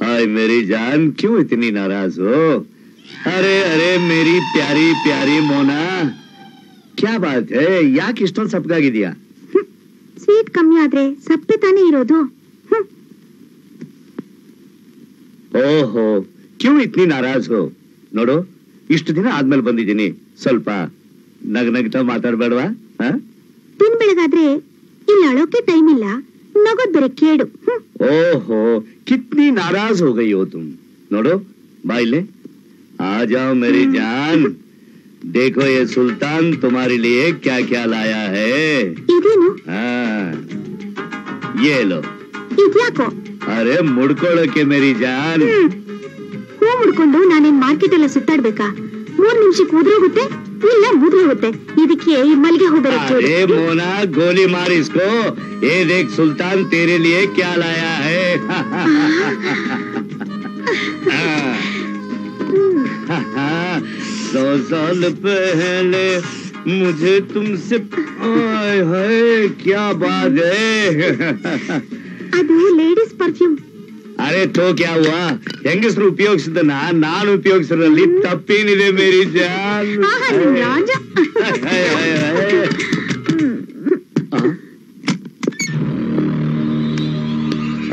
हाय मेरी जान, क्यों इतनी नाराज हो? अरे अरे मेरी प्यारी प्यारी मोना, क्या बात है? याक इष्टೊಂದು ಸಪ್ಪಗಾಗಿದೆಯಾ? ಸ್ವೀಟ್ ಕಮ್ಮಿ ಆದ್ರೆ ಸಪ್ಪೆ ತಾನೇ ಇರೋದು. ಓಹೋ, क्यों इतनी नाराज हो? ನೋಡು, ಇಷ್ಟು ದಿನ ಆದ್ಮೇಲೆ ಬಂದಿದ್ದೀನಿ, ಸ್ವಲ್ಪ ನಗನಗ್ತಾ ಮಾತಾಡಬೇಡವಾ? ದಿನ ಬೆಳಗಾದ್ರೆ ಇಲ್ಲಿ ಅಳೋಕೆ ಟೈಮ್ ಇಲ್ಲ, ನಗೋದ್ ಬೇರೆ ಕೇಡು. ओहो, कितनी नाराज हो गई हो तुम. नोडो, बाइले, आ जाओ मेरी जान. देखो ये सुल्तान तुम्हारे लिए क्या क्या लाया है. ಇದೇನು? हाँ, ये लो. ಇದ್ಯಾಕೋ? अरे मुड़कोಳಕ್ಕೆ मेरी जान. ಹೂ ಮುಡ್ಕೊಂಡು ನಾನೇನ್ ಮಾರ್ಕೆಟ್ ಎಲ್ಲ ಸುತ್ತಾಡ್ಬೇಕಾ? 3 ನಿಮಿಷಕ್ಕೆ ಉದುರೋಗುತ್ತೆ ಇಲ್ಲ ಮುದುರೋಗುತ್ತೆ. ಇದಕ್ಕೆ ಈ ಮಲ್ಲಿಗೆ ಹೂ ಬೇರೆ. अरे मोना, गोली मार इसको. ये देख सुल्तान तेरे लिए क्या लाया है. 100 साल पहले मुझे तुमसे, हाय हाय क्या बात है. ಅದು ಲೇಡೀಸ್ ಪರ್ಫ್ಯೂಮ್. अरे तो क्या हुआ, ಹೆಂಗಸರು ಉಪಯೋಗಿಸಿದನ್ನ ನಾನು ಉಪಯೋಗಿಸಿದ್ರಲ್ಲಿ ತಪ್ಪೇನಿದೆ ಮೇರಿ ಜಾನ್. ರಾಜ.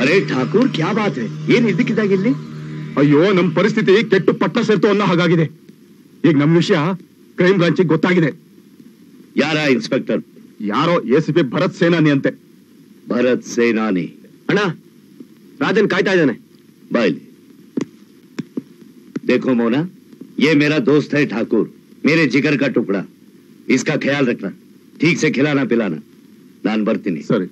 अरे ठाकुर, क्या बात है? ಏನ್ ಇದ್ದಕ್ಕಿದ್ದಾಗಿಲ್ಲಿ? ಅಯ್ಯೋ, ನಮ್ ಪರಿಸ್ಥಿತಿ ಕೆಟ್ಟು ಪಟ್ಟ ಸೇರ್ತು ಅನ್ನೋ ಹಾಗಾಗಿದೆ. ಈಗ ನಮ್ ವಿಷಯ ಕ್ರೈಮ್ ಬ್ರಾಂಚಿಗೆ ಗೊತ್ತಾಗಿದೆ. ಯಾರ ಇನ್ಸ್ಪೆಕ್ಟರ್? ಯಾರೋ ACP ಭರತ್ ಸೇನಾನಿ ಅಂತೆ. ಭರತ್ ಸೇನಾನಿ? ಅಣ್ಣ, ರಾಜನ್ ಕಾಯ್ತಾ ಇದ್ದಾನೆ. बाइल, देखो मोना, ये मेरा दोस्त है ठाकुर, मेरे जिगर का टुकड़ा. इसका ख्याल रखना, ठीक से खिलाना पिलाना. नान ಬರ್ತೀನಿ. ಸರಿ.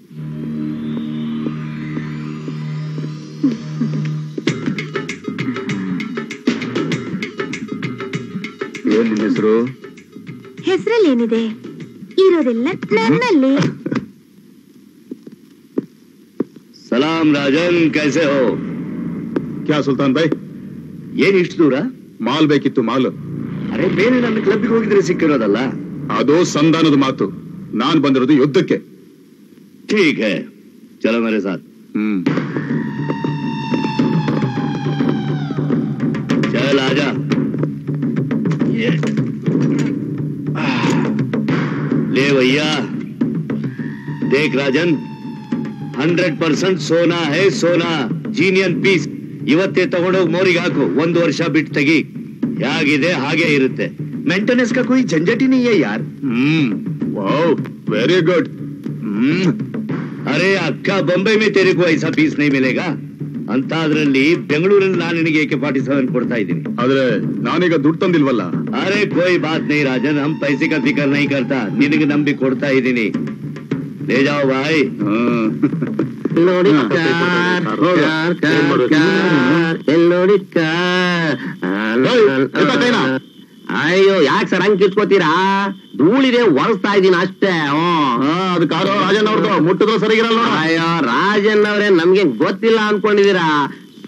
ಏನ್ ನಿನ್ನ ಹೆಸರು? ಹೆಸರಲ್ಲಿ ಏನಿದೆ? ಇರೋದೆಲ್ಲ ನನ್ನಲ್ಲಿ. सलाम राजन, कैसे हो? ಕ್ಯಾ ಸುಲ್ತಾನ್ ಭಾಯ್? ಏನ್ ಇಷ್ಟು ದೂರ? ಮಾಲ್ ಬೇಕಿತ್ತು, ಮಾಲ್. ಅರೆ ಬೇರೆ ನನ್ನ ಕ್ಲಬ್ಗೆ ಹೋಗಿದ್ರೆ ಸಿಕ್ಕಿರೋದಲ್ಲ. ಅದು ಸಂಧಾನದ ಮಾತು. ನಾನ್ ಬಂದಿರೋದು ಯುದ್ಧಕ್ಕೆ. ठीक है, चलो मेरे साथ. चल आजा. ले भैया, देख राजन, 100% सोना है, सोना. Genuine piece. ಇವತ್ತೇ ತಗೊಂಡೋಗಿ ಮೋರಿಗೆ ಹಾಕು. 1 ವರ್ಷ ಬಿಟ್ಟು ತೆಗಿ. ಹೇಗಿದೆ ಹಾಗೆ ಇರುತ್ತೆ. ಮೇಂಟೆನೆನ್ಸ್ का कोई झंझट ही नहीं है यार. Wow, very good. अरे अक्का, बॉम्बे में तेरे को ऐसा पीस नहीं मिलेगा. ಅಂತ ಅದ್ರಲ್ಲಿ ಬೆಂಗಳೂರಲ್ಲಿ ನಾನು ನಿನಗೆ AK-47 ಕೊಡ್ತಾ ಇದ್ದೀನಿ. ಆದ್ರೆ ನಾನೀಗ ದುಡ್ಡು ತಂದಿಲ್ವಲ್ಲ. अरे कोई बात नहीं राजन, हम पैसे का फिक्र नहीं करता. ನಿನಗೆ ನಂಬಿ ಕೊಡ್ತಾ ಇದ್ದೀನಿ. ले जाओ भाई. ಅಯ್ಯೋ, ಯಾಕೆ ಸರ್ ಹಂಗ್ ಕಿತ್ಕೋತೀರಾ? ಧೂಳಿದೆ, ಒರೆಸ್ತಾ ಇದೀನಿ ಅಷ್ಟೇ. ಅದು ಕಾರು ರಾಜನ್ ಅವ್ರದ್ದು, ಮುಟ್ಟಿದ್ರು ಸರಿಗಿರಲ್ಲ. ಅಯ್ಯೋ, ರಾಜನ್ ಅವ್ರೆ ನಮ್ಗೆ ಗೊತ್ತಿಲ್ಲ ಅನ್ಕೊಂಡಿದೀರಾ?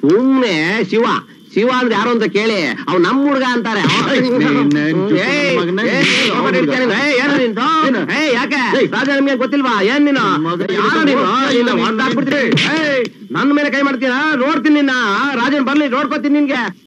ಸುಮ್ನೆ ಶಿವ ಶಿವ ಅಂದ್ರೆ ಯಾರು ಅಂತ ಕೇಳಿ, ಅವ್ ನಮ್ ಹುಡ್ಗ ಅಂತಾರೆ. ಯಾಕೆ ರಾಜ ನಮ್ಗೆ ಗೊತ್ತಿಲ್ವಾ? ಏನ್ ನೀನು ನನ್ ಮೇಲೆ ಕೈ ಮಾಡ್ತೀರಾ? ನೋಡ್ತೀನಿ ನಿನ್ನ. ರಾಜನ್ ಬರ್ಲಿ, ನೋಡ್ಕೋತೀನಿ ನಿನ್ಗೆ.